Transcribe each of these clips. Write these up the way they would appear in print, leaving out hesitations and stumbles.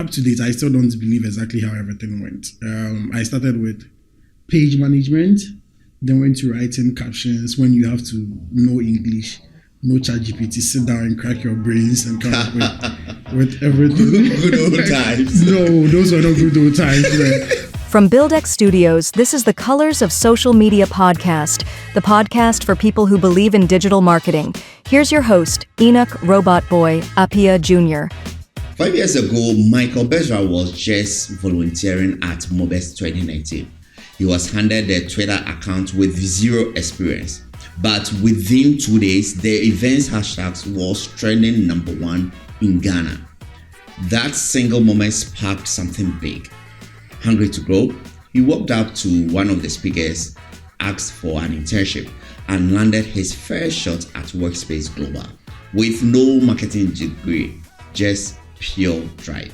up to date, I still don't believe exactly how everything went. I started with page management, then went to writing captions when you have to know English, no ChatGPT, sit down and crack your brains and come up with everything. Good old times. No, those were not good old times, man. From BuildX Studios, this is the Colors of Social Media podcast, the podcast for people who believe in digital marketing. Here's your host, Enoch Robot Boy Appiah Jr. 5 years ago, Michael Bedzra was just volunteering at Mobex 2019. He was handed a Twitter account with zero experience. But within 2 days, the event's hashtags was trending number 1 in Ghana. That single moment sparked something big. Hungry to grow, he walked up to one of the speakers, asked for an internship, and landed his first shot at Workspace Global with no marketing degree, just pure drive.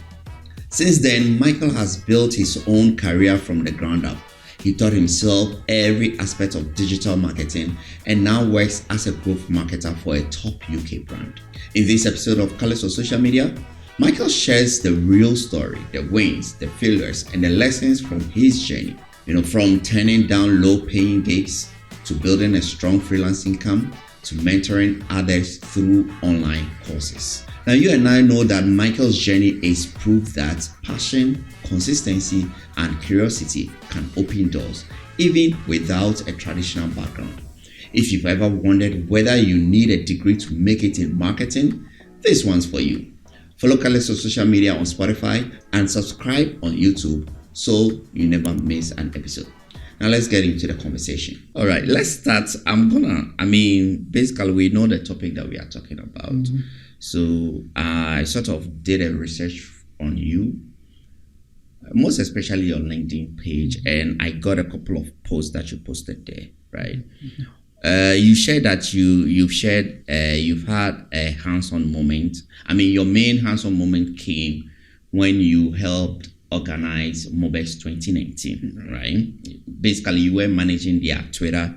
Since then, Michael has built his own career from the ground up. He taught himself every aspect of digital marketing and now works as a growth marketer for a top UK brand. In this episode of Colors of Social Media, Michael shares the real story, the wins, the failures, and the lessons from his journey. From turning down low-paying gigs to building a strong freelance income to mentoring others through online courses. Now, you and I know that Michael's journey is proof that passion, consistency, and curiosity can open doors, even without a traditional background. If you've ever wondered whether you need a degree to make it in marketing, this one's for you. Follow Colors of Social Media on Spotify and subscribe on YouTube so you never miss an episode. Now let's get into the conversation. All right, let's start. Basically we know the topic that we are talking about. Mm-hmm. So I sort of did a research on you, most especially your LinkedIn page, and I got a couple of posts that you posted there, right? Mm-hmm. You shared that you've had a hands-on moment. Your main hands-on moment came when you helped organize Mobex 2019, right? Basically, you were managing their Twitter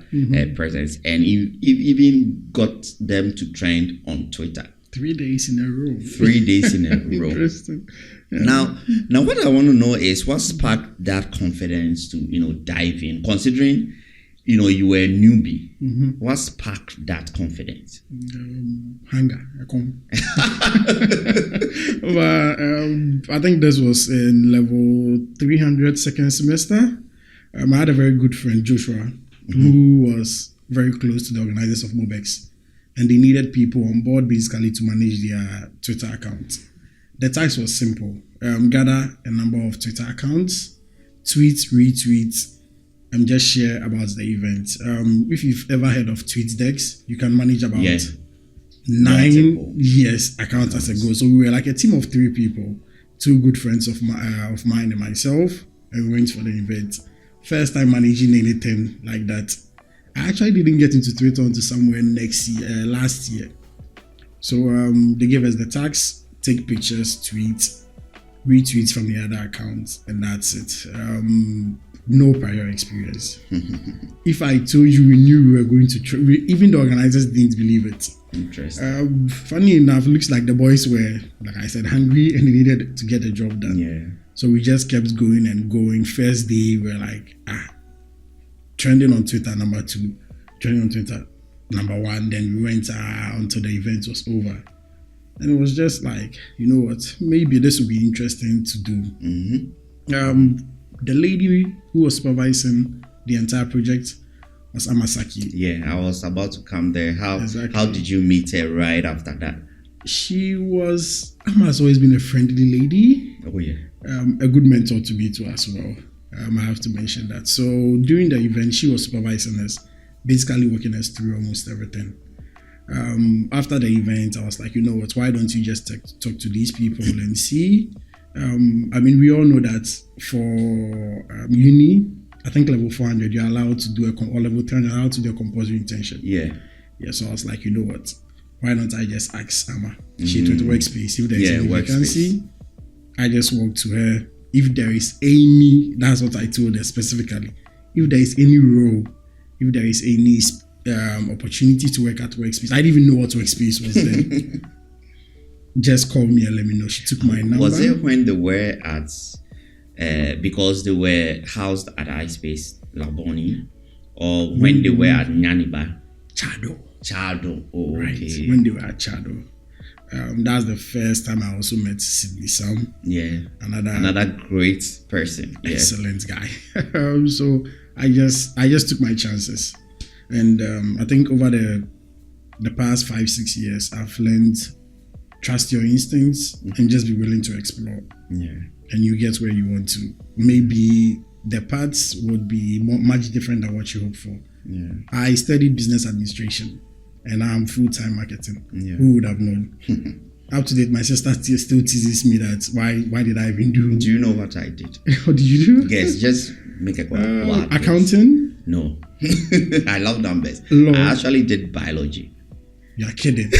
presence, and you even got them to trend on Twitter. 3 days in a row. 3 days in a row. Interesting. Yeah. Now, what I want to know is what sparked that confidence to dive in, considering you were a newbie. Mm-hmm. What sparked that confidence? Hunger. But I think this was in level 300 second semester. I had a very good friend, Joshua, who was very close to the organizers of Mobex. And they needed people on board basically to manage their Twitter accounts. The task was simple. Gather a number of Twitter accounts, tweet, retweet, and just share about the event. If you've ever heard of TweetDecks, you can manage about 9 accounts as a goal. So we were like a team of 3 people, 2 good friends of mine and myself, and we went for the event. First time managing anything like that. I actually didn't get into Twitter until somewhere last year. So they gave us the task, take pictures, tweet, retweets from the other accounts, and that's it. No prior experience. If I told you we knew we were going to even the organizers didn't believe it. Interesting. Funny enough, looks like the boys were, like I said, hungry and they needed to get the job done. Yeah. So we just kept going and going. First day, we were like, trending on Twitter, number 2, trending on Twitter, number 1. Then we went until the event was over. And it was just like, you know what, maybe this would be interesting to do. Mm-hmm. The lady who was supervising the entire project was Amasaki. Yeah, I was about to come there. How did you meet her right after that? Amma has always been a friendly lady. Oh yeah. A good mentor to me too as well. I have to mention that. So during the event, she was supervising us, basically working us through almost everything. After the event, I was like, you know what, why don't you just talk to these people and see? We all know that for uni, I think level 400, you're allowed to do or level 300, you're allowed to do a compulsory internship. Yeah. So I was like, you know what, why don't I just ask Amma? She took the workspace. If there's any vacancy, I just walk to her. If there is any, that's what I told her specifically. If there is any role, if there is any opportunity to work at Workspace, I didn't even know what Workspace was then. just call me and let me know. She took my number. Was it when they were at, because they were housed at iSpace Laboni, or when they were at Nyaniba? Chado. Oh, right. Okay. When they were at Chado. That's the first time I also met Sydney Sam. Yeah. Another great person. Yeah. Excellent guy. So I just took my chances. And I think over the past 5-6 years, I've learned trust your instincts and just be willing to explore. Yeah. And you get where you want to. Maybe the paths would be much different than what you hope for. Yeah. I studied business administration and I'm full-time marketing. Yeah. Who would have known? Up to date, my sister still teases me that why did I even do? Do you know what I did? What did you do? Yes, just make a quick accounting? No. I love numbers. Lord. I actually did biology. You're kidding.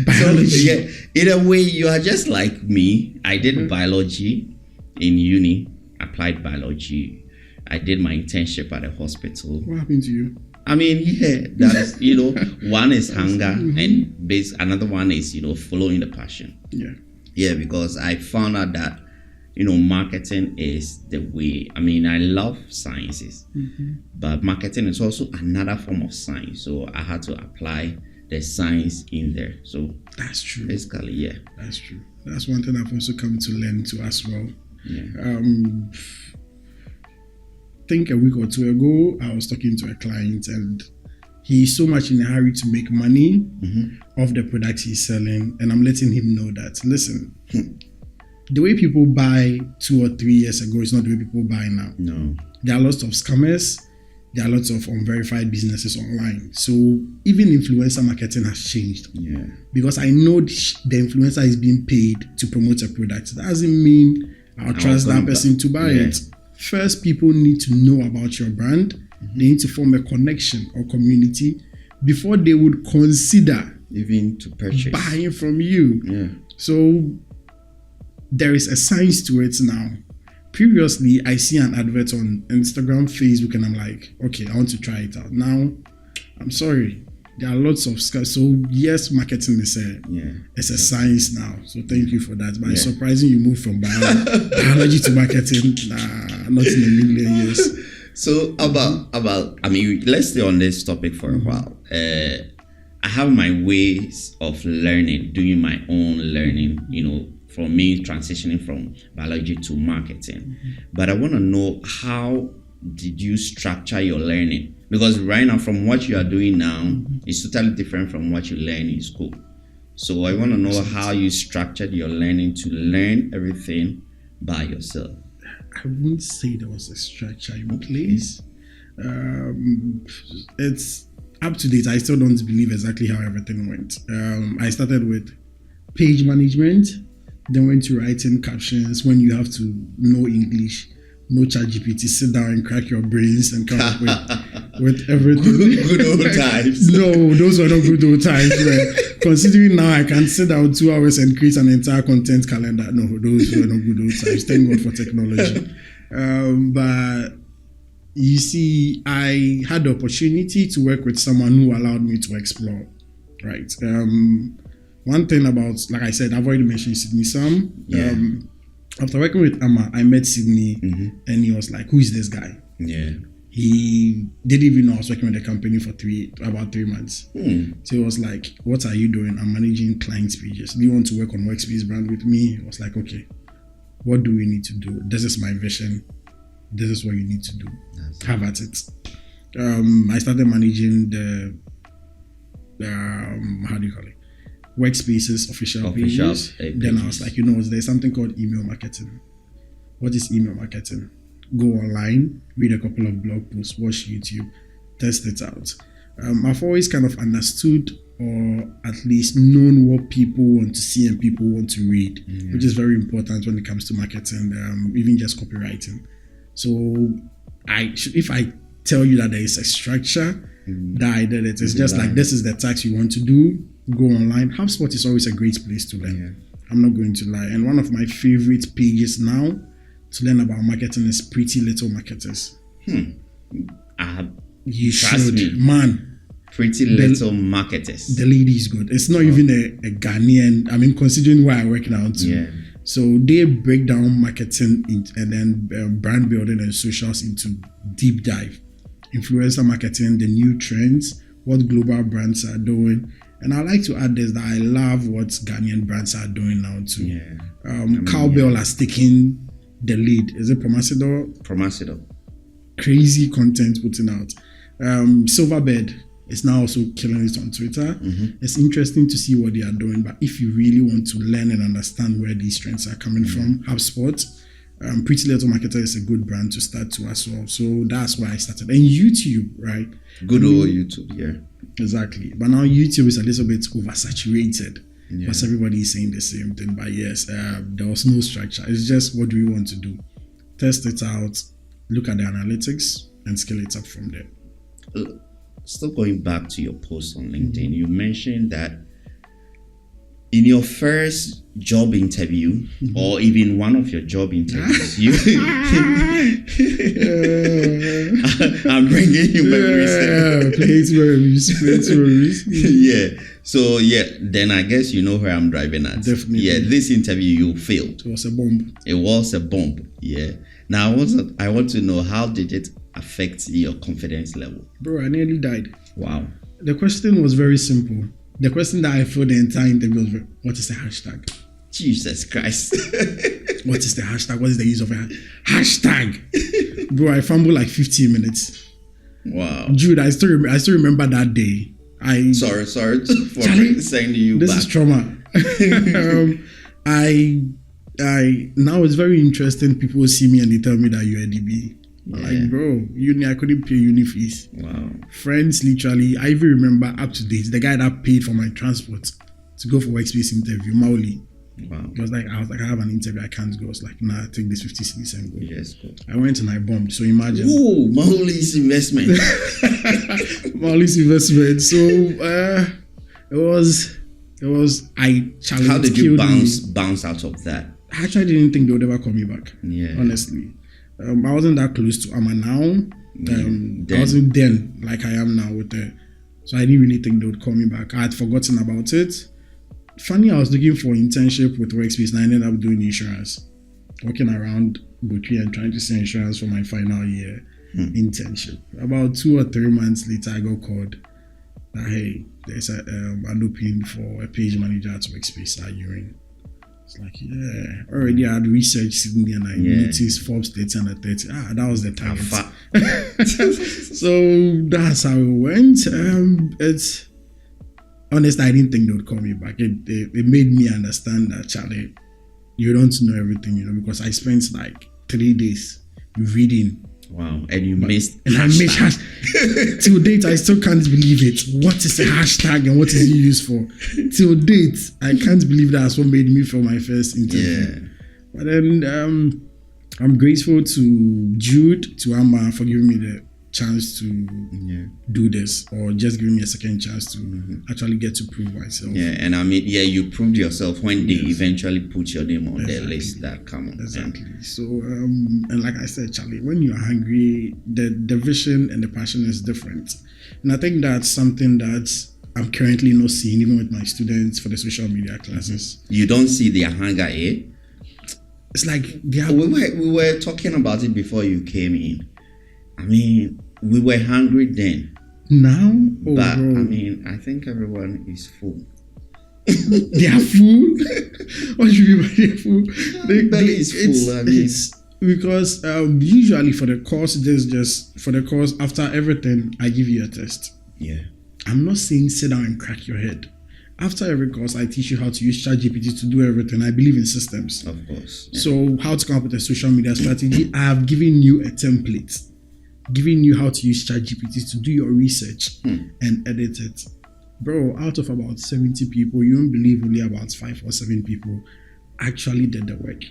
Biology. So, yeah, in a way, you are just like me. I did biology in uni, applied biology. I did my internship at a hospital. What happened to you? I mean, yeah, that's, one is hunger and another one is, following the passion. Yeah. Yeah, because I found out that, marketing is the way. I mean, I love sciences, but marketing is also another form of science. So I had to apply the science in there. So that's true. Basically, yeah. That's true. That's one thing I've also come to learn too as well. Yeah. I think a week or two ago, I was talking to a client and he's so much in a hurry to make money off the products he's selling. And I'm letting him know that, listen, the way people buy 2 or 3 years ago is not the way people buy now. No. There are lots of scammers. There are lots of unverified businesses online. So even influencer marketing has changed. Yeah. Because I know the influencer is being paid to promote a product. That doesn't mean I'll trust that person to buy it. First, people need to know about your brand. They need to form a connection or community before they would consider even to purchase buying from you. Yeah. So there is a science to it now. Previously, I see an advert on Instagram, Facebook, and I'm like, okay, I want to try it out. Now, I'm sorry. There are lots of scams. So yes, marketing is it's a science now. So thank you for that. But it's surprising you moved from biology to marketing. Nah, not in a million years. So let's stay on this topic for a while. I have my ways of learning, doing my own learning, from me transitioning from biology to marketing. But I want to know, how did you structure your learning? Because right now, from what you are doing now, is totally different from what you learn in school. So I want to know how you structured your learning to learn everything by yourself. I wouldn't say there was a structure in place. It's up to date. I still don't believe exactly how everything went. I started with page management, then went to writing captions when you have to know English. No ChatGPT, sit down and crack your brains and come up with everything. Good old times. No, those were not good old times. But considering now I can sit down 2 hours and create an entire content calendar. No, those were not good old times. Thank God for technology. But you see, I had the opportunity to work with someone who allowed me to explore. Right. One thing about, like I said, I've already mentioned Sydney Sam. Yeah. After working with Amma, I met Sydney and he was like, who is this guy? Yeah. He didn't even know I was working with the company for about 3 months. So he was like, what are you doing? I'm managing clients' pages. Do you want to work on Workspace brand with me? I was like, okay, what do we need to do? This is my vision. This is what you need to do. Have at it. I started managing the, how do you call it? Workspace's official pages. Then I was like, there's something called email marketing. What is email marketing? Go online, read a couple of blog posts, watch YouTube, test it out. I've always kind of understood, or at least known, what people want to see and people want to read, which is very important when it comes to marketing, even just copywriting. So if I tell you that there is a structure that I did it, it's just like, this is the task you want to do. Go online. HubSpot is always a great place to learn. I'm not going to lie. And one of my favorite pages now to learn about marketing is Pretty Little Marketers. You should, man. Pretty Little Marketers. The lady is good. It's not even a Ghanaian. I mean, considering where I work now too. Yeah. So they break down marketing and then brand building and socials into deep dive. Influencer marketing, the new trends, what global brands are doing. And I like to add this, that I love what Ghanaian brands are doing now too. Yeah. Cowbell has taken the lead. Is it Promasidor. Crazy content putting out. Silverbed is now also killing it on Twitter. It's interesting to see what they are doing, but if you really want to learn and understand where these trends are coming from, HubSpot, Pretty Little Marketer is a good brand to start to as well. So that's why I started. And YouTube, right? Good old YouTube, yeah. Exactly. But now YouTube is a little bit oversaturated Yeah. because everybody is saying the same thing. But yes, there was no structure. It's just, what do we want to do? Test it out, look at the analytics, and scale it up from there. Still going back to your post on LinkedIn, you mentioned that in your first job interview, or even one of your job interviews, I'm bringing you memories. Play memories. Yeah. So then I guess you know where I'm driving at. Definitely. Yeah, this interview you failed. It was a bomb. It was a bomb. Yeah. Now I want to know, how did it affect your confidence level? Bro, I nearly died. Wow. The question was very simple. The question that I filled the entire interview was, what is the hashtag? Jesus Christ. What is the hashtag? What is the use of a hashtag? Bro, I fumbled like 15 minutes. Wow. Jude, I still remember that day. Sorry for Charlie, saying to you this back. is trauma. I now it's very interesting. People see me and they tell me that you're a DB. Yeah. Like, bro, I couldn't pay uni fees. Wow. Friends, literally, I even remember up to date, the guy that paid for my transport to go for workspace interview, Mauli. Wow. I was like, I have an interview, I can't go. I was like, nah, take this 50 cedis and go. Yes, go. I went and I bombed. So imagine. Ooh, Mauli's investment. Mauli's investment. So it was I challenged. How did you bounce out of that? I actually didn't think they would ever call me back. Yeah. Honestly. I wasn't that close to Amma now. I wasn't then like I am now with the. So I didn't really think they would call me back. I had forgotten about it. Funny, I was looking for internship with Workspace and I ended up doing insurance. Walking around Butri and trying to sell insurance for my final year internship. About 2 or 3 months later, I got called that, hey, there's an opening for a page manager at Workspace. Are you in? It's like, yeah. Already I had researched Sydney and I noticed Forbes 30 under 30. That was the target. So that's how it went. It's honest, I didn't think they would call me back. It made me understand that, Charlie, you don't know everything, because I spent like 3 days reading. Wow, and you missed. And I missed till date, I still can't believe it. What is a hashtag and what is it used for? Till date, I can't believe that's what made me for my first interview. Yeah. But then I'm grateful to Jude, to Amma for giving me the chance to do this, or just giving me a second chance to actually get to prove myself. Yeah, and I mean, you proved yourself when they eventually put your name on their list. That come on. Exactly. So, and like I said, Charlie, when you're hungry, the vision and the passion is different. And I think that's something that I'm currently not seeing, even with my students for the social media classes. You don't see their hunger, eh? It's like they are. We were talking about it before you came in. I mean, we were hungry then. Now? Oh, but, bro. I mean, I think everyone is full. They are full? What do you mean by they are full? Their belly is full. It's because usually for the course, after everything, I give you a test. Yeah. I'm not saying sit down and crack your head. After every course, I teach you how to use ChatGPT to do everything. I believe in systems. Of course. Yeah. So how to come up with a social media strategy. I have given you a template. Giving you how to use ChatGPT to do your research and edit it. Bro, out of about 70 people, you won't believe only about 5 or 7 people actually did the work.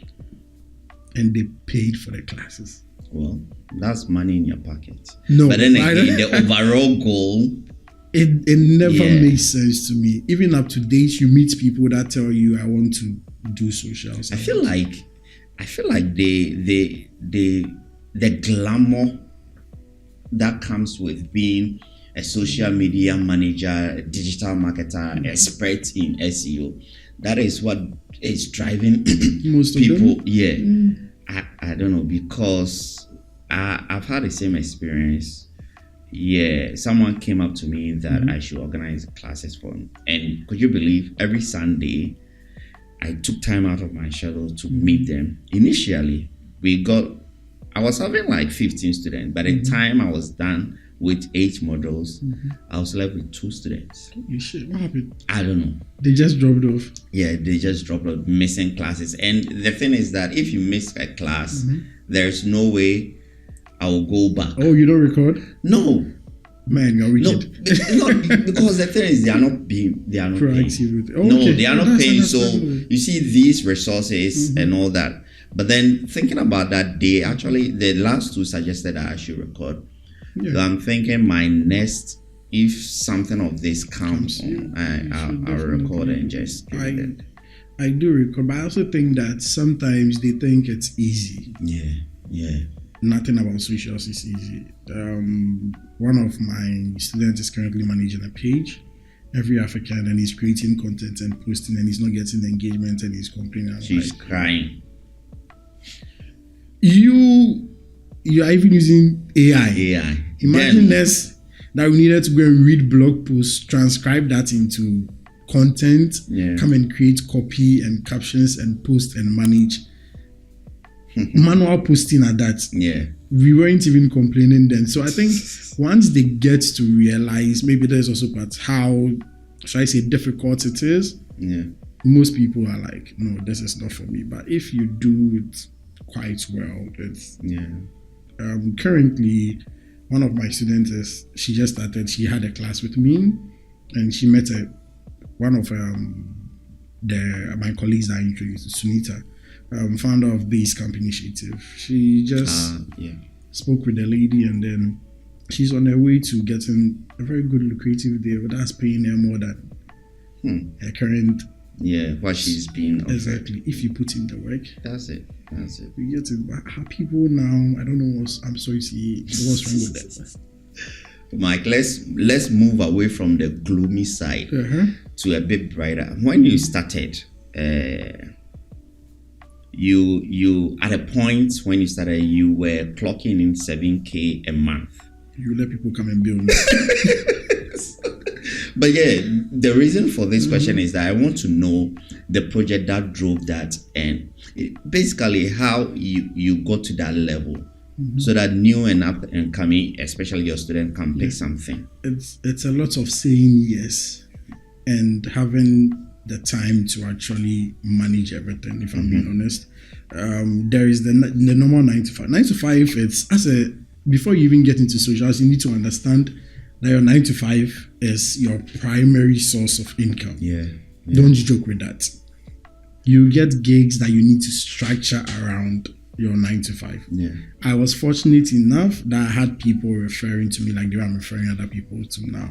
And they paid for the classes. Well, that's money in your pocket. No. But then again, the overall goal... It never makes sense to me. Even up to date, you meet people that tell you, I want to do socials. I feel like the glamour that comes with being a social media manager, a digital marketer, expert in SEO. That is what is driving Most of people. them? Yeah. I don't know, because I've had the same experience. Yeah, someone came up to me that I should organize classes for him. And could you believe, every Sunday, I took time out of my schedule to meet them. Initially, I was having like 15 students. By the time I was done with 8 modules, I was left with 2 students. Holy shit, what happened? I don't know. They just dropped off. Yeah, they just dropped out, missing classes. And the thing is that if you miss a class, there's no way I will go back. Oh, you don't record? No. Man, you're No, wicked. because the thing is, they are not paying. Proactive with it. Oh, No, okay. they are not That's paying. So understandable. you see these resources and all that. But then thinking about that, the last 2 suggested that I should record. Yeah. So I'm thinking my next, if something of this comes on, I'll record and just give it. I do record, but I also think that sometimes they think it's easy. Yeah. Nothing about socials is easy. One of my students is currently managing a page every African, and he's creating content and posting, and he's not getting the engagement, and he's complaining. I'm She's like, crying. You are even using AI. Imagine this, that we needed to go and read blog posts, transcribe that into content, come and create copy and captions and post and manage. Manual posting at that. Yeah. We weren't even complaining then. So I think once they get to realize, maybe there's also part how, should I say, difficult it is. Yeah. Most people are like, no, this is not for me. But if you do it quite well, it's currently one of my students she just started. She had a class with me, and she met one of my colleagues that I introduced, Sunita, founder of Basecamp Initiative. She just spoke with the lady, and then she's on her way to getting a very good lucrative deal that's paying her more than her current. Yeah, what she's being offered. Exactly. If you put in the work, that's it. You get it. But how people now, I don't know I'm sorry to see what's wrong with that. Mike, let's move away from the gloomy side to a bit brighter. When you started, you at a point when you started, you were clocking in 7K a month. You let people come and bill me. But yeah, the reason for this question is that I want to know the project that drove that, and basically how you got to that level, so that new and up and coming, especially your student, can pick something. It's a lot of saying yes and having the time to actually manage everything, if I'm being honest. There is the normal 9 to 5. 9 to 5, it's before you even get into socials, you need to understand that your 9 to 5 is your primary source of income. Yeah. Don't joke with that. You get gigs that you need to structure around your 9 to 5. Yeah. I was fortunate enough that I had people referring to me like the way I'm referring other people to now.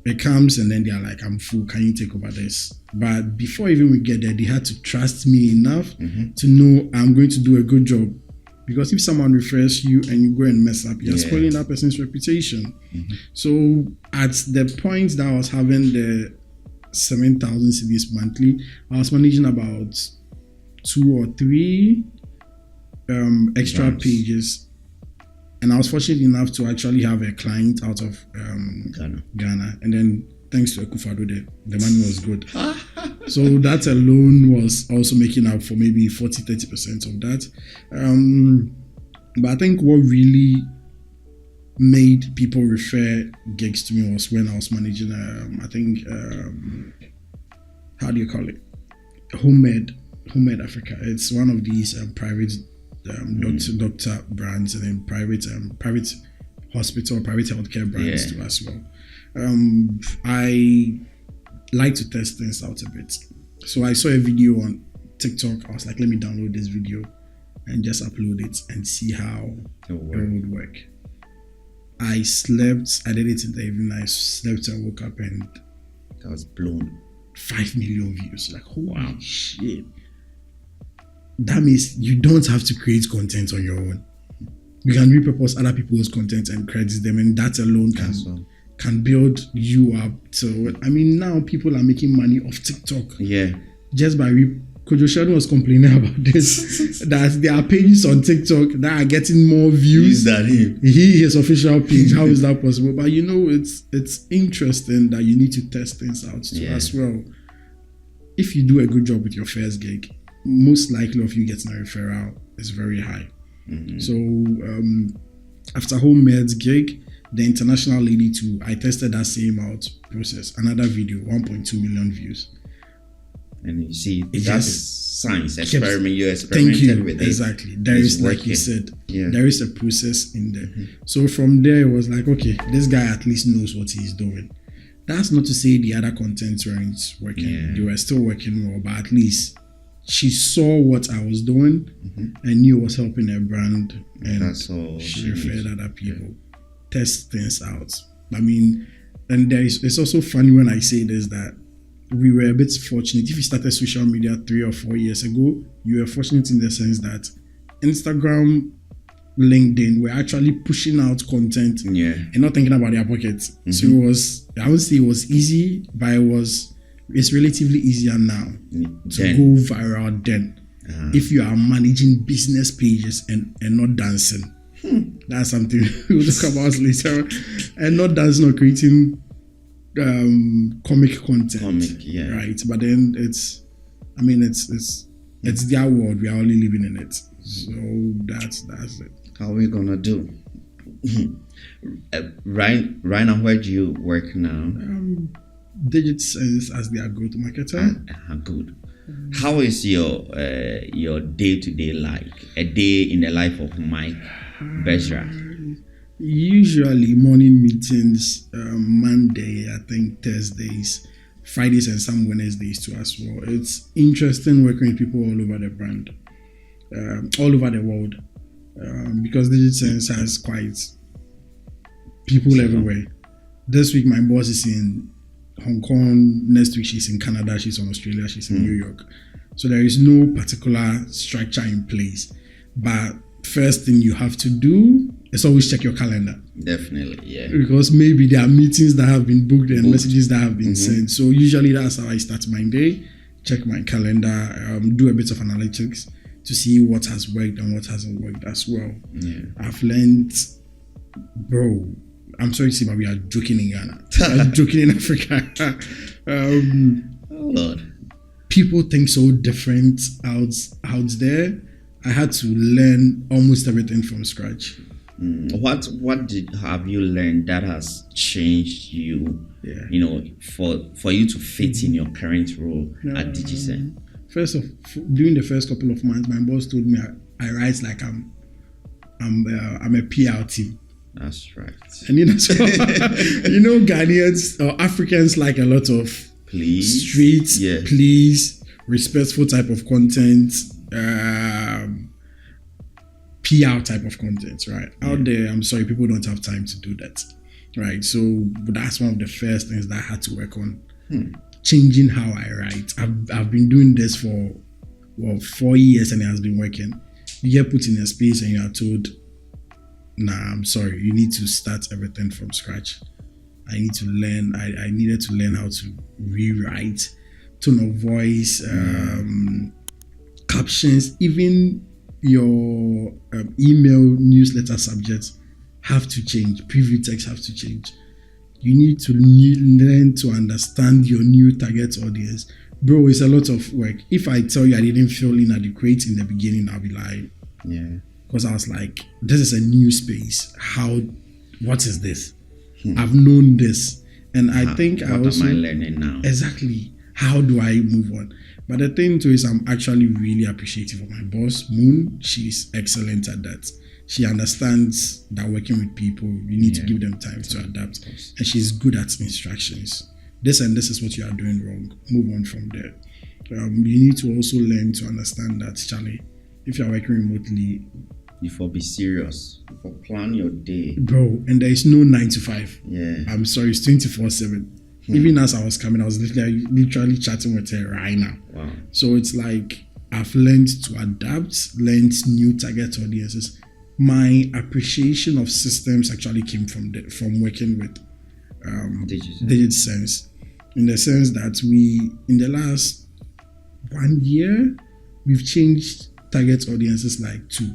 It comes and then they're like, I'm full, can you take over this? But before even we get there, they had to trust me enough to know I'm going to do a good job. Because if someone refers you and you go and mess up, you're spoiling that person's reputation. So at the point that I was having the 7,000 CDs monthly, I was managing about 2 or 3 extra pages. And I was fortunate enough to actually have a client out of Ghana. And then thanks to Ekufado, the money was good. So that alone was also making up for maybe 40-30% of that. But I think what really made people refer gigs to me was when I was managing, how do you call it? Homemade Africa. It's one of these private doctor brands, and then private hospital, private healthcare brands too as well. I like to test things out a bit. So I saw a video on TikTok. I was like, let me download this video and just upload it and see how it would work. I slept, I did it in the evening, I slept and woke up and I was blown. 5 million views. Like, holy shit. That means you don't have to create content on your own. You can repurpose other people's content and credit them, and that alone can build you up. So I mean, now people are making money off TikTok. Yeah. Just by Kojo Sheldon was complaining about this that there are pages on TikTok that are getting more views than him. His official page. How is that possible? But you know, it's interesting that you need to test things out too, as well. If you do a good job with your first gig, most likely of you getting a referral is very high. So after Homemade's gig, the international lady too, I tested that same out process. Another video, 1.2 million views. And you see, that is science experiment. You experimented with it. Exactly. There is, like you said, there is a process in there. So from there, it was like, okay, this guy at least knows what he's doing. That's not to say the other contents weren't working. They were still working well, but at least she saw what I was doing and knew it was helping her brand, and she referred other people. Test things out. I mean, and it's also funny when I say this, that we were a bit fortunate. If you started social media 3 or 4 years ago, you were fortunate in the sense that Instagram, LinkedIn were actually pushing out content and not thinking about their pockets. So it was, I would say it was easy, but it's relatively easier now to go viral then. If you are managing business pages and not dancing. That's something we'll talk about later. And not dancing or creating comic content. Right? But then it's their world. We are only living in it. So that's it. How are we gonna do? Right now, where do you work now? Digit Sense as their go-to marketer. Good. How is your day-to-day like? A day in the life of Mike Bedzra? Usually morning meetings, Monday, I think Thursdays, Fridays, and some Wednesdays too as well. It's interesting working with people all over the brand, all over the world, because Digit Sense has quite people everywhere. This week my boss is in Hong Kong, next week she's in Canada, she's in Australia, she's in New York. So there is no particular structure in place. But first thing you have to do is always check your calendar. Definitely, yeah. Because maybe there are meetings that have been booked and messages that have been sent. So usually that's how I start my day. Check my calendar, do a bit of analytics to see what has worked and what hasn't worked as well. Yeah. I've learned, bro, I'm sorry to say, but we are joking in Ghana. We are joking in Africa. Lord. People think so different out there. I had to learn almost everything from scratch. What have you learned that has changed you? You know, for you to fit in your current role at DigiSense? During the first couple of months, my boss told me I write like I'm a PR team. That's right. And you know, so, Ghanaians or Africans like a lot of street, please, respectful type of content, PR type of content, right? Out there, I'm sorry, people don't have time to do that, right? So that's one of the first things that I had to work on, changing how I write. I've been doing this for 4 years and it has been working. You get put in a space and you are told, nah, I'm sorry, you need to start everything from scratch. I needed to learn how to rewrite, tone of voice, captions, even your email newsletter subjects have to change. Preview text have to change. You need to learn to understand your new target audience. Bro, it's a lot of work. If I tell you I didn't feel inadequate in the beginning, I'll be lying. Yeah. Because I was like, this is a new space. What is this? I've known this. And I think what am I learning now? Exactly. How do I move on? But the thing too is I'm actually really appreciative of my boss, Moon. She's excellent at that. She understands that working with people, you need to give them time to adapt. And she's good at instructions. This and this is what you are doing wrong. Move on from there. You need to also learn to understand that, Charlie, if you're working remotely, you for be serious. For plan your day. Bro, and there is no 9 to 5. Yeah. I'm sorry, it's 24/7. Even as I was coming, I was literally chatting with her right now. Wow. So it's like I've learned to adapt, learned new target audiences, my appreciation of systems actually came from working with DigitSense, in the sense that in the last 1 year, we've changed target audiences like 2.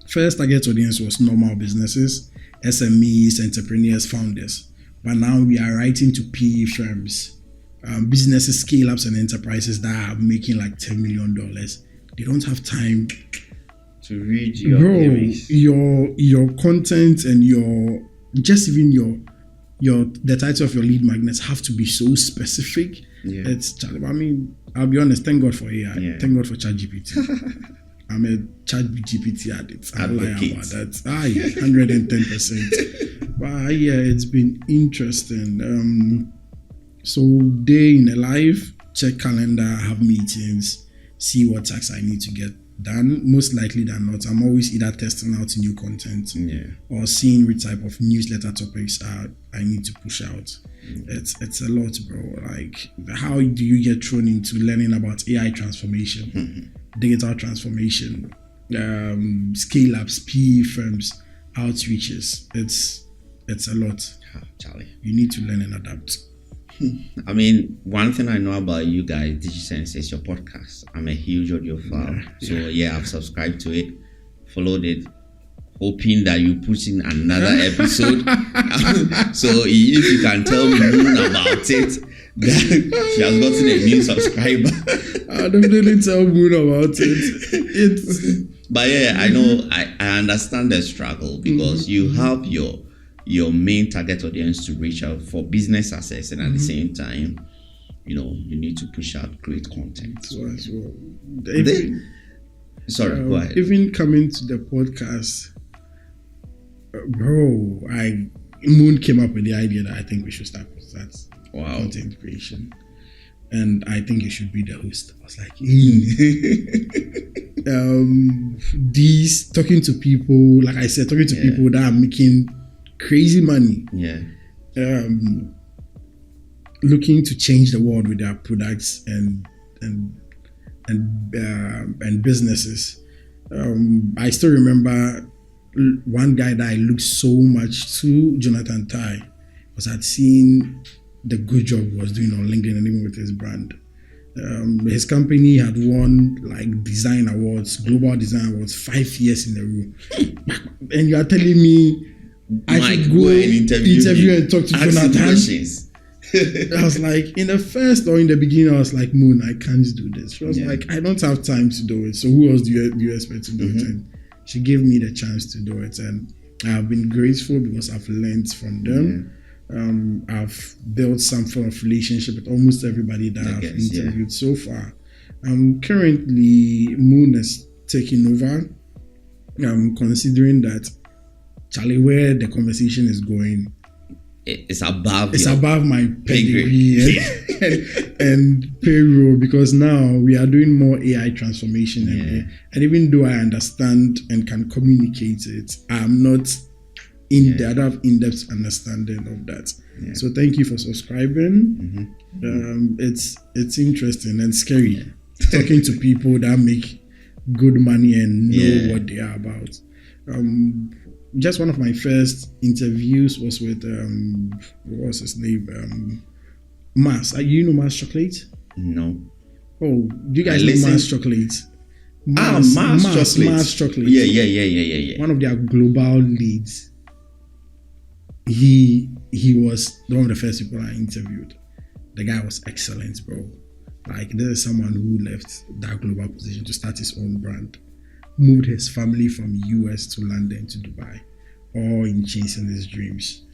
First target audience was normal businesses, SMEs, entrepreneurs, founders. But now we are writing to PE firms, businesses, scale-ups and enterprises that are making like $10 million. They don't have time to read your queries. Your content and the title of your lead magnets have to be so specific. Yeah. I'll be honest, thank God for AI. Yeah. Thank God for ChatGPT. I'm a ChatGPT addict. I lie about that. 110%. But yeah, it's been interesting. So day in a life, check calendar, have meetings, see what tasks I need to get done. Most likely than not, I'm always either testing out new content or seeing which type of newsletter topics I need to push out. It's a lot, bro. Like, how do you get thrown into learning about AI transformation, digital transformation, scale-ups, PE firms, outreaches? It's a lot. Charlie, you need to learn and adapt. I mean, one thing I know about you guys, DigitSense, is your podcast. I'm a huge audio fan. So yeah, I've subscribed to it, followed it, hoping that you put in another episode. So if you can tell me more about it, that she has gotten a new subscriber. I'll definitely tell Moon about it. But yeah, I know, I understand the struggle, because you have your main target audience to reach out for business success, and at the same time, you need to push out great content. Go ahead. Even coming to the podcast, bro, Moon came up with the idea that I think we should start with that. Wow. Content creation. And I think you should be the host. I was like, these talking to people, like I said, people that are making crazy money. Yeah. Looking to change the world with their products and businesses. I still remember one guy that I looked so much to, Jonathan Tai, because I'd seen the good job he was doing on LinkedIn and even with his brand. His company had won like design awards, global design awards, 5 years in a row. And you are telling me I should go interview and talk to Jonathan? I was like, in the beginning, I was like, Moon, I can't do this. She was like, I don't have time to do it. So who else do you expect to do it? And she gave me the chance to do it. And I've been grateful because I've learned from them. I've built some form of relationship with almost everybody that I've interviewed so far. Currently, Moon is taking over. Considering that, Charlie, where the conversation is going, it's above my pedigree and payroll, because now we are doing more AI transformation. And even though I understand and can communicate it, I'm not I don't have in-depth understanding of that. So thank you for subscribing. It's interesting and scary talking to people that make good money and know what they are about. Just one of my first interviews was with what was his name? Mars. You know Mars Chocolate? No. Oh, do you guys know Mars Chocolate? Mars Chocolate. Mars Chocolate. Yeah. One of their global leads. He was one of the first people I interviewed. The guy was excellent, bro. Like, this is someone who left that global position to start his own brand. Moved his family from US to London to Dubai, all in chasing his dreams.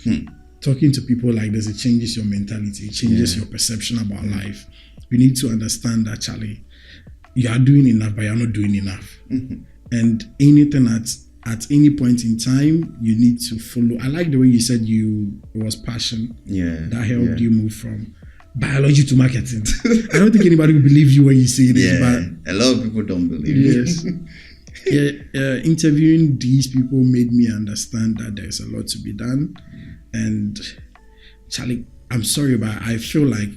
Talking to people like this, it changes your mentality, it changes your perception about life. You need to understand that, Charlie, you are doing enough, but you're not doing enough. And anything at any point in time, you need to follow. I like the way you said it was passion that helped you move from biology to marketing. I don't think anybody will believe you when you say this, but a lot of people don't believe it. Interviewing these people made me understand that there's a lot to be done. And Charlie, I'm sorry, but I feel like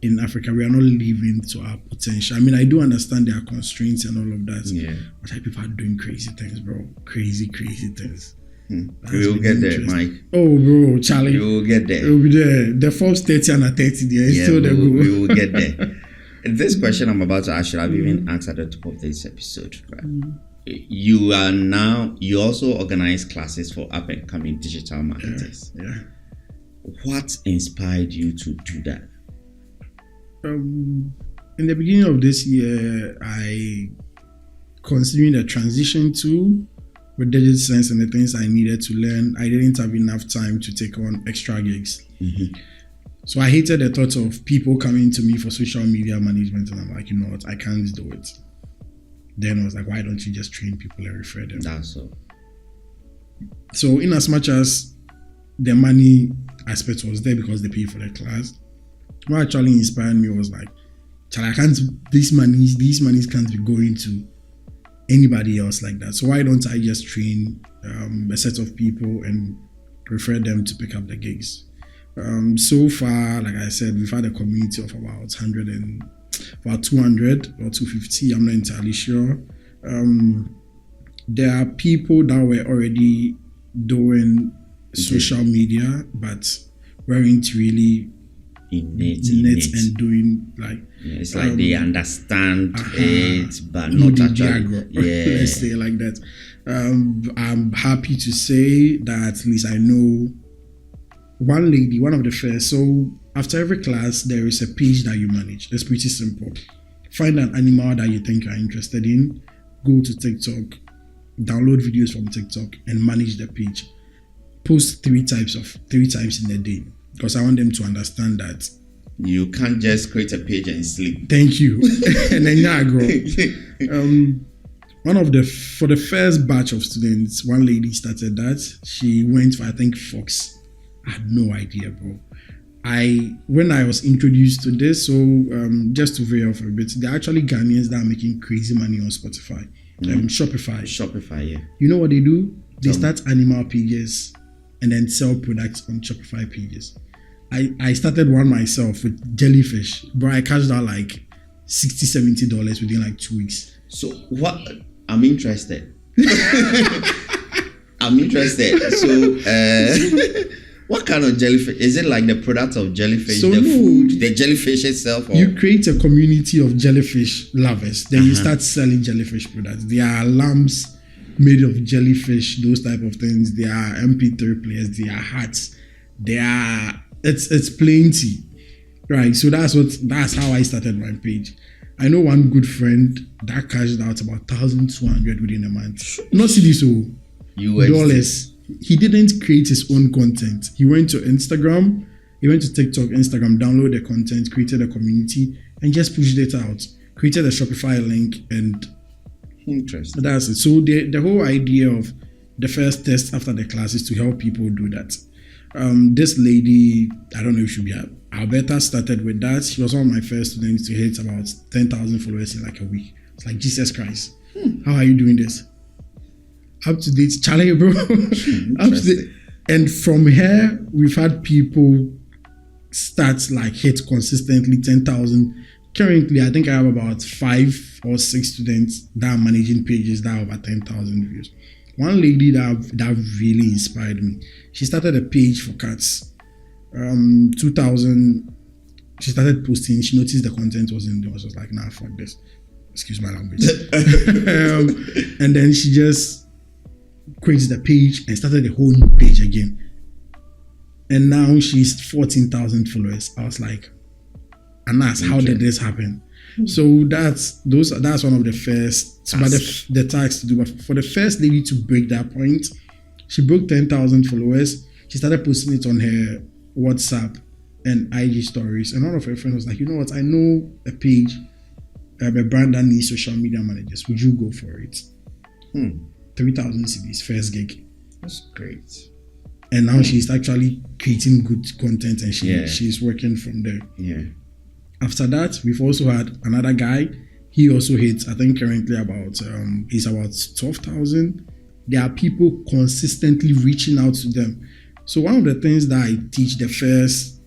in Africa, we are not living to our potential. I mean, I do understand there are constraints and all of that. Yeah. But people are doing crazy things, bro. Crazy things. We will get there, Mike. Oh, bro, Charlie. We will get there. We'll be there. The Forbes 30 and a 30 there. Yeah, Still the goal. we will get there. This question I'm about to ask you, I've even asked at the top of this episode. Right? You also organize classes for up and coming digital marketers. Yeah. What inspired you to do that? In the beginning of this year, I considering the transition to with digital sense and the things I needed to learn, I didn't have enough time to take on extra gigs. So I hated the thought of people coming to me for social media management, and I'm like, you know what, I can't do it. Then I was like, why don't you just train people and refer them? That's all. So in as much as the money aspect was there because they paid for the class, what actually inspired me was like, I can't, these monies can't be going to anybody else like that. So why don't I just train a set of people and refer them to pick up the gigs? So far, like I said, we've had a community of about 200 or 250. I'm not entirely sure. There are people that were already doing social media, but weren't really in it and doing like it's like they understand it, but not actually. Yeah, let's say like that. I'm happy to say that at least I know one lady, one of the first. So after every class, there is a page that you manage. It's pretty simple. Find an animal that you think you're interested in, go to TikTok, download videos from TikTok, and manage the page. Post three times in a day, because I want them to understand that you can't just create a page and sleep. Thank you. And then I go. For the first batch of students, one lady started that. She went for, I think, Fox. I had no idea, bro. When I was introduced to this, so just to veer off a bit, they're actually Ghanaians that are making crazy money on Spotify. Shopify, yeah. You know what they do? They start animal pages and then sell products on Shopify pages. I started one myself with jellyfish, but I cashed out like $60-$70 within like 2 weeks. So what? I'm interested. So what kind of jellyfish? Is it like the product of jellyfish, food, the jellyfish itself? Or? You create a community of jellyfish lovers. Then you start selling jellyfish products. There are lamps made of jellyfish, those type of things. There are MP3 players. There are hats. It's plenty, right? So that's how I started my page. I know one good friend that cashed out about 1,200 within a month. Not CDs, dollars. He didn't create his own content. He went to Instagram, he went to TikTok, Instagram, downloaded the content, created a community, and just pushed it out. Created a Shopify link, and interesting. That's it. So the whole idea of the first test after the class is to help people do that. This lady, I don't know if she'll be Alberta, started with that. She was one of my first students to hit about 10,000 followers in like a week. It's like, Jesus Christ. How are you doing this? Up to date, Charlie, bro. Up to date. And from here, we've had people start like hit consistently 10,000. Currently, I think I have about 5 or 6 students that are managing pages that have about 10,000 views. One lady that really inspired me. She started a page for cats. 2000. She started posting. She noticed the content wasn't there. She was like, nah, fuck this. Excuse my language. And then she just created the page and started a whole new page again. And now she's 14,000 followers. I was like, Anas, how did this happen? So that's one of the first, but the task to do. But for the first lady to break that point, she broke 10,000 followers. She started posting it on her WhatsApp and IG stories. And one of her friends was like, you know what? I know a page, a brand that needs social media managers. Would you go for it? 3,000 CDs, first gig. That's great. And now she's actually creating good content, and she's working from there. Yeah. After that, we've also had another guy. He also hits, I think currently he's about 12,000. There are people consistently reaching out to them. So one of the things that I teach the first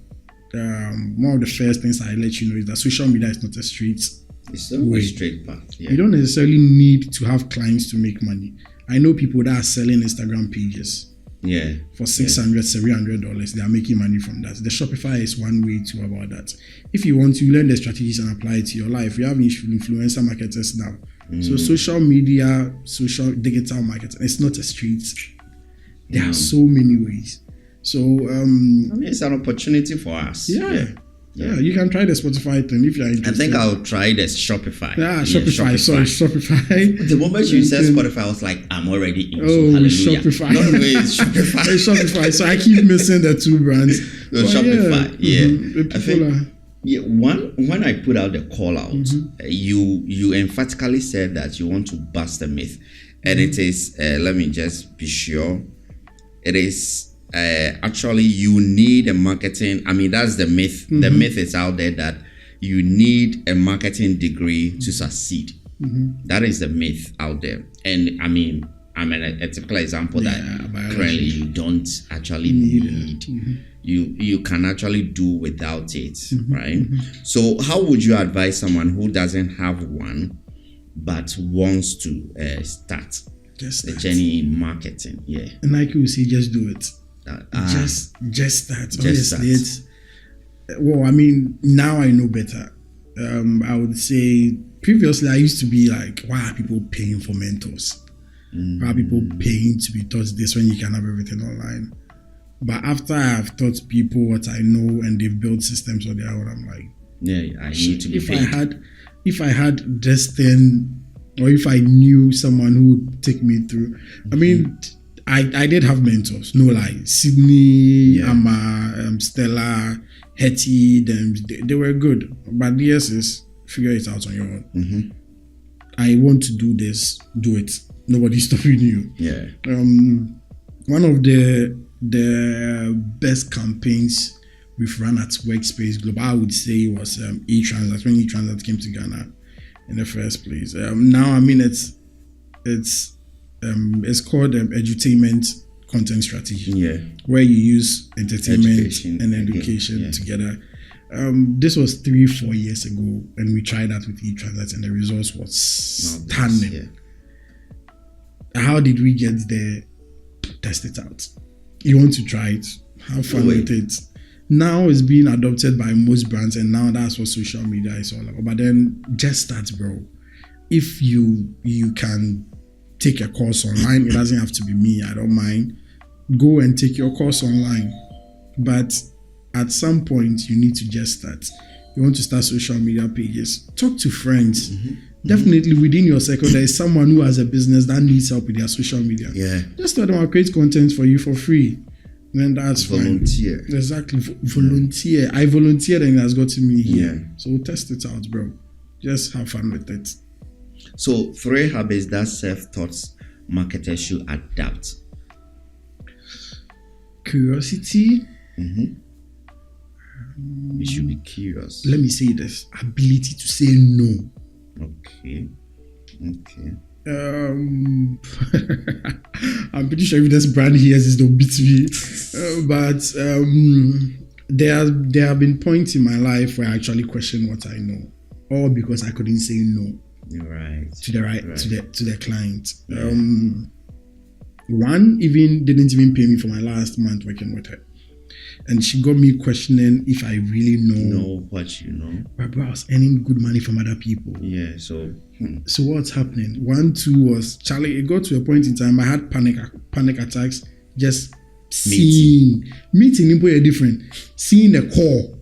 one of the first things I let you know is that social media is not a street. It's not a straight path. Yeah. You don't necessarily need to have clients to make money. I know people that are selling Instagram pages for $600, $700. They are making money from that. The Shopify is one way to about that. If you want to learn the strategies and apply it to your life, we have influencer marketers now. So social media, social digital marketing, it's not a street. There are so many ways. So it's an opportunity for us. Yeah, you can try the Spotify thing if you're interested. I think I'll try the Shopify. Shopify. Sorry, Shopify. The moment you said Spotify, I was like, I'm already in. Shopify. No, it's Shopify. It's Shopify. So I keep missing the two brands. Shopify. I think when I put out the call out, you emphatically said that you want to bust a myth, and it is. Let me just be sure. It is. Actually, you need a marketing. I mean, that's the myth. The myth is out there that you need a marketing degree to succeed. That is the myth out there. And I mean, I'm a typical example that currently you don't actually need. You can actually do without it, right? So, how would you advise someone who doesn't have one but wants to start the journey in marketing? And like you say, just do it. Just start. Honestly, it's well. I mean, now I know better. I would say previously I used to be like, why are people paying for mentors? Why are people paying to be taught this when you can have everything online? But after I've taught people what I know and they've built systems on their own, I'm like, I need to be paid. If I had this thing, or if I knew someone who would take me through, I mean. I did have mentors, no lie. Sydney, Amma, Stella, Hetty, they were good. But the is figure it out on your own. I want to do this, do it. Nobody's stopping you. One of the best campaigns we've run at Workspace Global, I would say, was eTransact, when eTransact came to Ghana in the first place. Now, I mean, it's called edutainment content strategy, where you use entertainment and education together. This was 3-4 years ago, and we tried that with eTransact, and the results was stunning. How did we get there? Test it out. You want to try it? Have fun with it. Now it's being adopted by most brands, and now that's what social media is all about. But then just start, bro. If you can take a course online. It doesn't have to be me. I don't mind. Go and take your course online. But at some point, you need to just start. You want to start social media pages. Talk to friends. Definitely within your circle, there is someone who has a business that needs help with their social media. Just tell them I'll create content for you for free. Then that's volunteer. Fine. Exactly. Volunteer. I volunteered and it has gotten me here. So test it out, bro. Just have fun with it. So 3 habits that self-taught marketers should adapt. Curiosity. You should be curious. Let me say this. Ability to say no. Okay. I'm pretty sure if this brand hears this, they'll beat me. But there have been points in my life where I actually questioned what I know, all because I couldn't say no. To the client. One didn't even pay me for my last month working with her, and she got me questioning if I really know what you know. But bro, I was earning good money from other people. So what's happening? 1, 2 was Charlie. It got to a point in time I had panic attacks just seeing meeting people different, seeing the call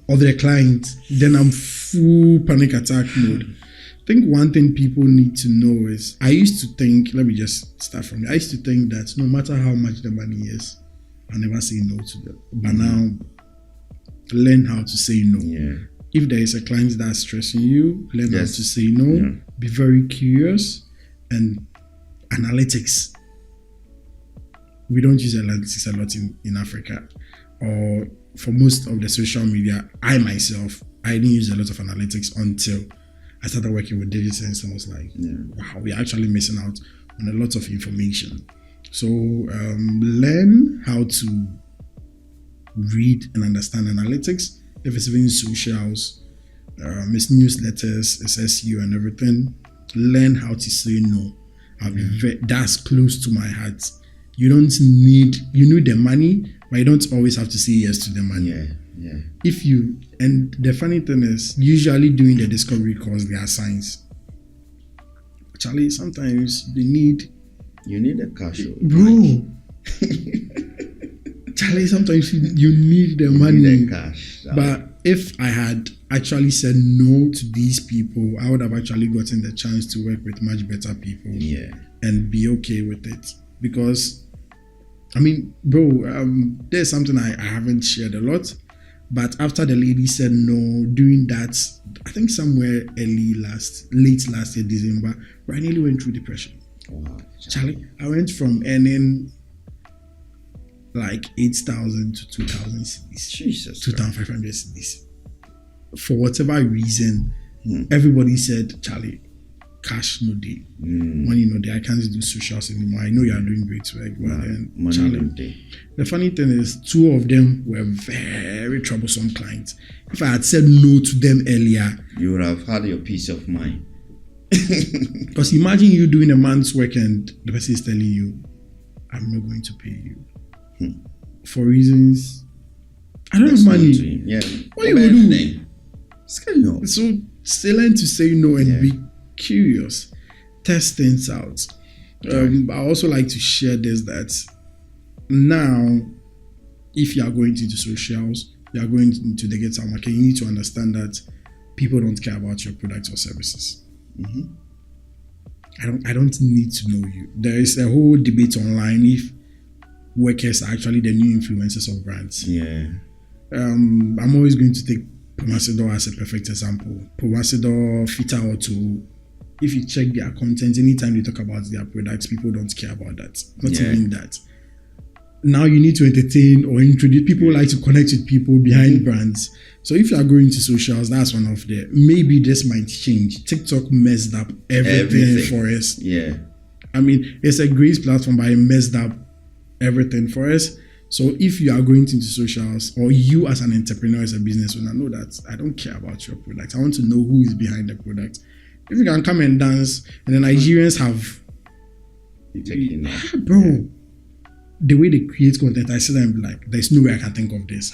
of the client. Then I'm full panic attack mode. I think one thing people need to know is, I used to think, let me just start from there. I used to think that no matter how much the money is, I'll never say no to them. But now, learn how to say no. If there is a client that's stressing you, learn how to say no. Be very curious. And analytics. We don't use analytics a lot in Africa. Or for most of the social media, I myself, I didn't use a lot of analytics until I started working with DigiSense, and was like, wow, we're actually missing out on a lot of information. So learn how to read and understand analytics. If it's even socials, it's newsletters, it's SEO and everything. Learn how to say no. That's close to my heart. You need the money, but you don't always have to say yes to the money. And the funny thing is, usually during the discovery calls, there are signs. Charlie, sometimes you need a cash, bro. Charlie, sometimes you need the money. Need the cash. But if I had actually said no to these people, I would have actually gotten the chance to work with much better people. And be okay with it. Because, I mean, bro, there's something I haven't shared a lot. But after the lady said no, doing that, I think somewhere late last year, December, where I nearly went through depression. Wow. Charlie, I went from earning like 8,000 to 2,000 cedis. Jesus. 2,500 cedis. For whatever reason, everybody said, Charlie, cash no day. Money no day. I can't do socials anymore. I know you are doing great work. But Charlie, no day. The funny thing is, 2 of them were very troublesome clients. If I had said no to them earlier, you would have had your peace of mind. Because imagine you doing a month's work and the person is telling you, I'm not going to pay you. For reasons I don't have money. What you do? So still learn to say no and be curious. Test things out. I also like to share this, that now if you are going into socials, you are going into the digital market, you need to understand that people don't care about your products or services. I don't need to know you. There is a whole debate online if workers are actually the new influencers of brands. I'm always going to take Pomasidor as a perfect example. Pomasidor, Fita Auto. If you check their content, anytime they talk about their products, people don't care about that. Not even that. Now you need to entertain or introduce. People like to connect with people behind brands. So if you are going to socials, that's one of the. Maybe this might change. TikTok messed up everything for us. I mean, it's a great platform, but it messed up everything for us. So if you are going into socials, or you as an entrepreneur, as a business owner, know that I don't care about your product. I want to know who is behind the product. If you can come and dance, and the Nigerians have, bro, the way they create content, I see them like, there's no way I can think of this.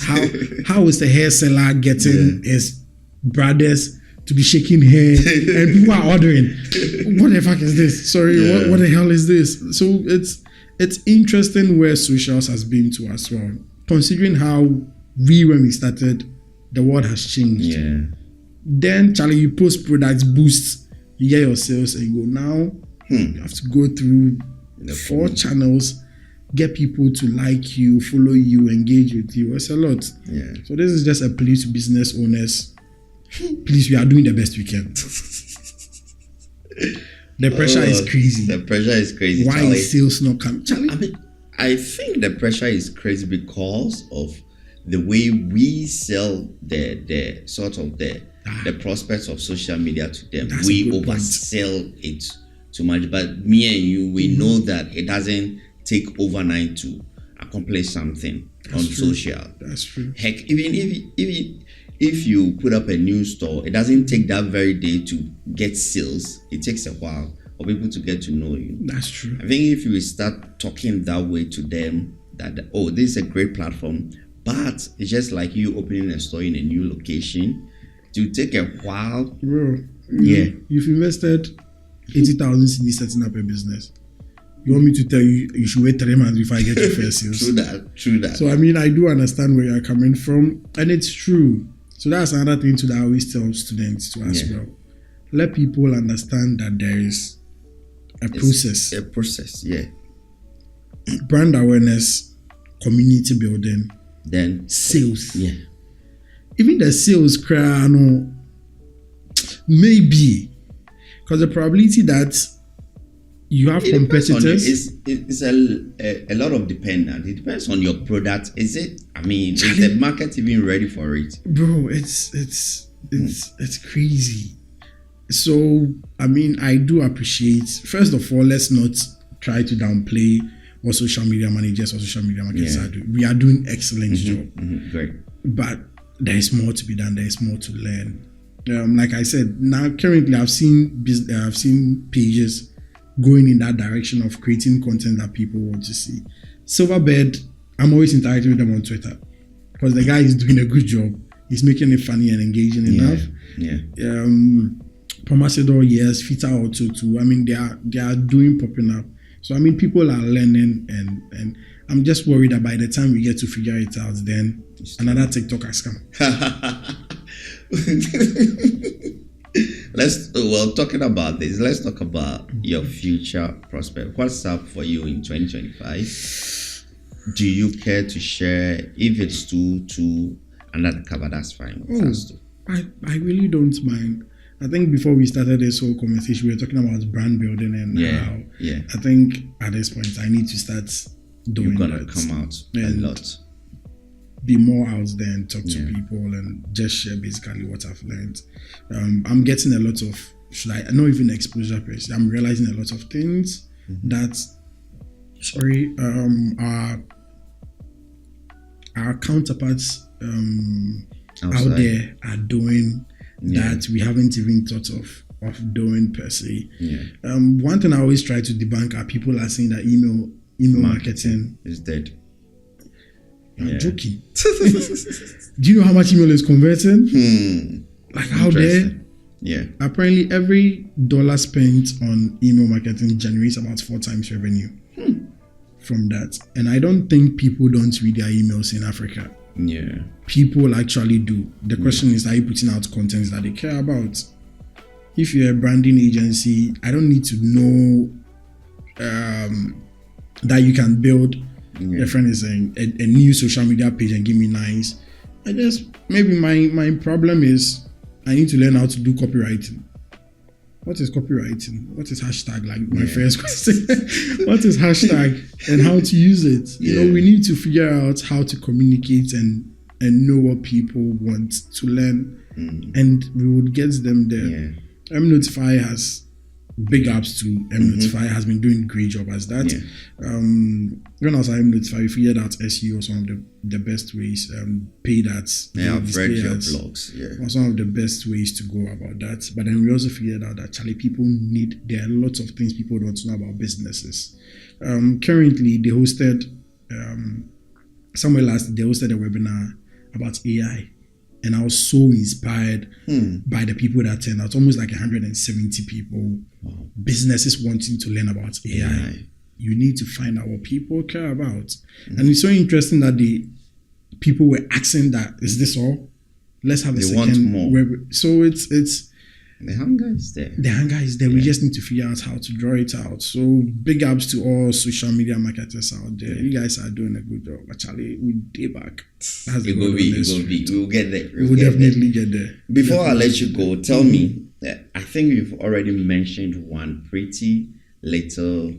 How is the hair seller getting his brothers to be shaking hair and people are ordering? What the fuck is this? Sorry, what the hell is this? So it's interesting where socials has been to as well. Considering how when we started, the world has changed. Then, Charlie, you post products, boost, you get your sales, and you go, now you have to go through 4 channels, get people to like you, follow you, engage with you. It's a lot. So this is just a plea to business owners. Please, we are doing the best we can. The pressure is crazy. The pressure is crazy. Why Charlie, is sales not coming? Charlie? I mean, I think the pressure is crazy because of the way we sell the sort of the prospects of social media to them. We oversell it too much. But me and you, we know that it doesn't take overnight to accomplish something on social. That's true. Heck, even if you put up a new store, it doesn't take that very day to get sales. It takes a while for people to get to know you. That's true. I think if you start talking that way to them, that this is a great platform, but it's just like you opening a store in a new location. It will take a while. Bro, you've invested 80,000 cedis setting up a business. You want me to tell you you should wait 3 months before I get your first sales? True that. So I mean, I do understand where you're coming from, and it's true. So that's another thing that I always tell students to as well. Let people understand that there is a process. A process, Brand awareness, community building, then sales. Even the sales cry, no, maybe because the probability that you have competitors. It's a lot of dependent. It depends on your product. Is the market even ready for it? Bro, it's crazy. So, I mean, I do appreciate, first of all, let's not try to downplay what social media managers or social media marketers are doing. We are doing excellent job. Great. But there is more to be done. There is more to learn. Like I said, now currently I've seen pages going in that direction of creating content that people want to see. Silverbird, I'm always interacting with them on Twitter because the guy is doing a good job. He's making it funny and engaging enough. Promasidor, yes, Fita Auto too. I mean, they are doing popping up. So I mean, people are learning, and I'm just worried that by the time we get to figure it out, then another TikTok has come. Talking about this, let's talk about your future prospect. What's up for you in 2025? Do you care to share? If it's two under the cover, that's fine. I really don't mind. I think before we started this whole conversation, we were talking about brand building and how I think at this point I need to start doing that. You're gonna come out a lot. Be more out there and talk to people and just share basically what I've learned. I'm getting a lot of, not even exposure press. I'm realizing a lot of things that our counterparts out there are doing that we haven't even thought of doing per se. One thing I always try to debunk are people are saying that email marketing is dead. I'm joking. Do you know how much email is converting? Like out there? Yeah. Apparently every dollar spent on email marketing generates about 4 times revenue from that. And I don't think people don't read their emails in Africa. Yeah. People actually do. The question is, are you putting out content that they care about? If you're a branding agency, I don't need to know that you can build your friend is saying a new social media page and give me nice. I just, maybe my problem is I need to learn how to do copywriting. What is copywriting? What is hashtag? Like my first question. What is hashtag and how to use it? You know, we need to figure out how to communicate and know what people want to learn, and we would get them there. Notify has big ups to Notify has been doing a great job as that. When I was at Notify, we figured out SEO was one of the best ways. Paid ads, I've read your blogs. Was one of the best ways to go about that. But then we also figured out that people there are lots of things people don't know about businesses. Currently, they hosted they hosted a webinar about AI. And I was so inspired by the people that turned out. Almost like 170 people, businesses wanting to learn about AI. You need to find out what people care about. And it's so interesting that people were asking that, is this all? Let's have a second. Want more. So it's the hunger is there. The hunger is there. We just need to figure out how to draw it out. So big ups to all social media marketers out there. You guys are doing a good job. Actually, we day back. We'll get there. We'll definitely get there. Before I let you go, tell me, I think you've already mentioned one, Pretty Little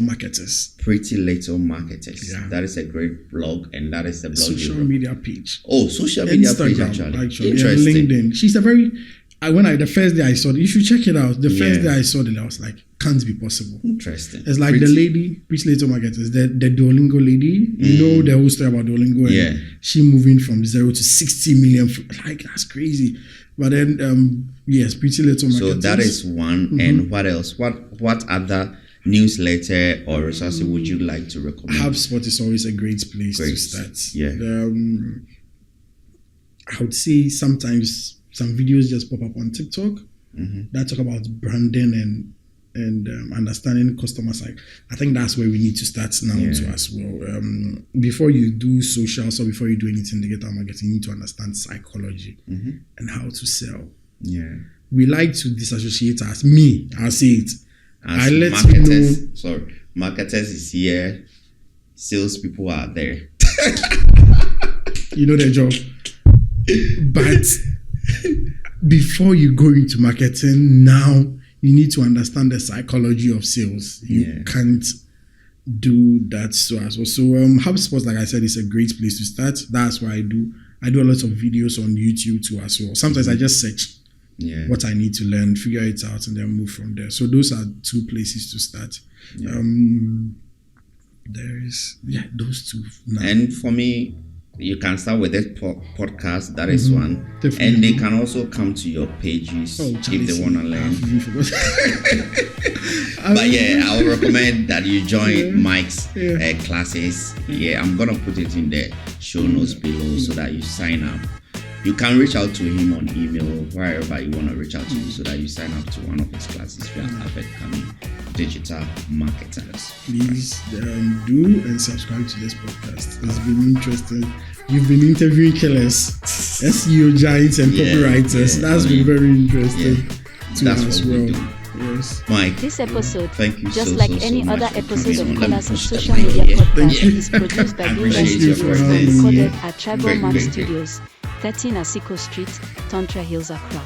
Marketers. Pretty Little Marketers. Yeah. That is a great blog, and that is the blog. Social media page. Oh, social media Instagram, page actually. Interesting. LinkedIn. She's the first day I saw it, you should check it out. The first day I saw it, I was like, can't be possible. Interesting. It's like the lady, Pretty Little Marketers, the Duolingo lady. You know the whole story about Duolingo. And she moving from 0 to 60 million. Like, that's crazy. But then, Pretty Little Marketers. So that is one. And what else? What other newsletter or resources would you like to recommend? HubSpot is always a great place to start. Yeah. I would say sometimes some videos just pop up on TikTok that talk about branding and understanding customer side. I think that's where we need to start now too as well. Before you do socials or before you do anything digital marketing, you need to understand psychology and how to sell. Yeah, we like to disassociate as me. I'll say it. As I let marketers, you know. Sorry, marketers is here. Salespeople are there. You know their job, but before you go into marketing, now you need to understand the psychology of sales. You can't do that so as well. So HubSpot, like I said, is a great place to start. That's why I do a lot of videos on YouTube too as well. Sometimes I just search what I need to learn, figure it out, and then move from there. So those are 2 places to start. There is, those two. Now. And for me, you can start with this podcast. That is one. Definitely. And they can also come to your pages if they want to learn. But yeah, I would recommend that you join Mike's classes. Yeah, I'm going to put it in the show notes below so that you sign up. You can reach out to him on email, wherever you want to reach out to him, so that you sign up to one of his classes. We are upcoming digital marketers. Please do and subscribe to this podcast. It's been interesting. You've been interviewing killers, SEO giants, and copywriters. That's been very interesting to us as well. Yes. Mike, this episode, thank you just so, like so, any so other much episode of Colors of Social mic. Media Yeah. Podcast, is produced by Freelance your Beginnings presence. and recorded at Tribal Great, Man great, great. Studios, 13 Asiko Street, Tantra Hills, Accra.